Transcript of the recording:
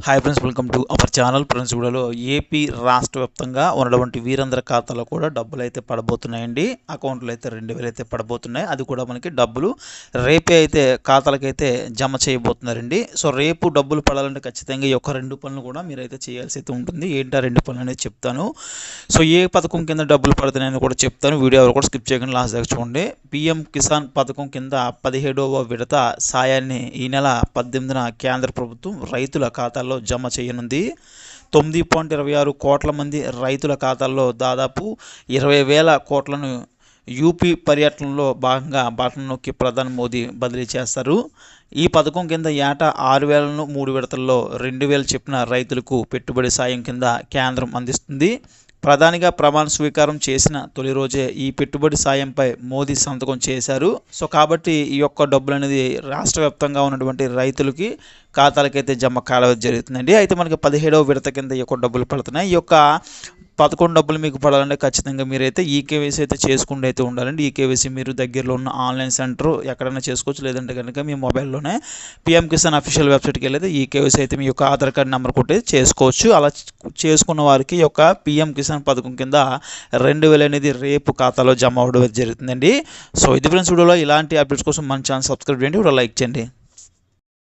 Hi friends, welcome to our channel. Friends, వీడియోలో AP రాష్ట్ర వ్యాప్తంగా ఉన్నటువంటి వీరందరి ఖాతాలో కూడా డబ్బులు అయితే పడబోతున్నాయండి. అకౌంట్లో అయితే 2000 అయితే పడబోతున్నాయి. అది కూడా మనకి డబ్బులు రేపే అయితే ఖాతాలకైతే జమ చేయబోతున్నారండి. సో రేపు డబ్బులు పడాలంటే ఖచ్చితంగా ఈ యొక్క 2 పనులు కూడా మీరైతే చేయాల్సి అయితే ఉంటుంది. ఏంటి ఆ 2 పనులు అనేది చెప్తాను. సో ఏ పథకం కింద డబ్బులు పడుతున్నాయని కూడా చెప్తాను. వీడియో ఎవరు కూడా స్కిప్ చేయకుండా లాస్ట్ దాకా చూడండి. పీఎం కిసాన్ పథకం కింద 17వ విడత సాయాన్ని ఈ నెల 18న కేంద్ర ప్రభుత్వం రైతుల ఖాతాల్లో జమ చేయనుంది. 9.26 కోట్ల మంది రైతుల ఖాతాల్లో దాదాపు 20,000 కోట్లను యూపీ పర్యటనలో భాగంగా బటన్ నొక్కి ప్రధాని మోదీ బదిలీ చేస్తారు. ఈ పథకం కింద ఏటా 6,000ను 3 విడతల్లో 2,000 చొప్పున రైతులకు పెట్టుబడి సాయం కింద కేంద్రం అందిస్తుంది. ప్రధానిగా ప్రమాణ స్వీకారం చేసిన తొలి రోజే ఈ పెట్టుబడి సాయంపై మోదీ సంతకం చేశారు. సో కాబట్టి ఈ యొక్క డబ్బులు అనేది రాష్ట్ర వ్యాప్తంగా ఉన్నటువంటి రైతులకి ఖాతాలకైతే జమ కావడం జరుగుతుందండి. అయితే మనకి 17వ విడత కింద ఈ యొక్క డబ్బులు పడుతున్నాయి. ఈ యొక్క 11 డబ్బులు మీకు పడాలంటే ఖచ్చితంగా మీరైతే ఈకేవైసీ అయితే చేసుకుంటూ అయితే ఉండాలండి. ఈకేవైసీ మీరు దగ్గరలో ఉన్న ఆన్లైన్ సెంటర్ ఎక్కడైనా చేసుకోవచ్చు. లేదంటే కనుక మీ మొబైల్లోనే పీఎం కిసాన్ అఫీషియల్ వెబ్సైట్కి వెళ్ళి ఈకేవైసీ అయితే మీ యొక్క ఆధార్ కార్డు నెంబర్ కొట్టి చేసుకోవచ్చు. అలా చేసుకున్న వారికి ఈ యొక్క పీఎం కిసాన్ పథకం కింద 2,000 అనేది రేపు ఖాతాలో జమ అవ్వడం జరుగుతుందండి. సో ఇది ఫ్రెండ్స్, వీడియోలో ఇలాంటి అప్డేట్స్ కోసం మన ఛానల్ సబ్స్క్రైబ్ చేయండి, వీడియో లైక్ చేయండి.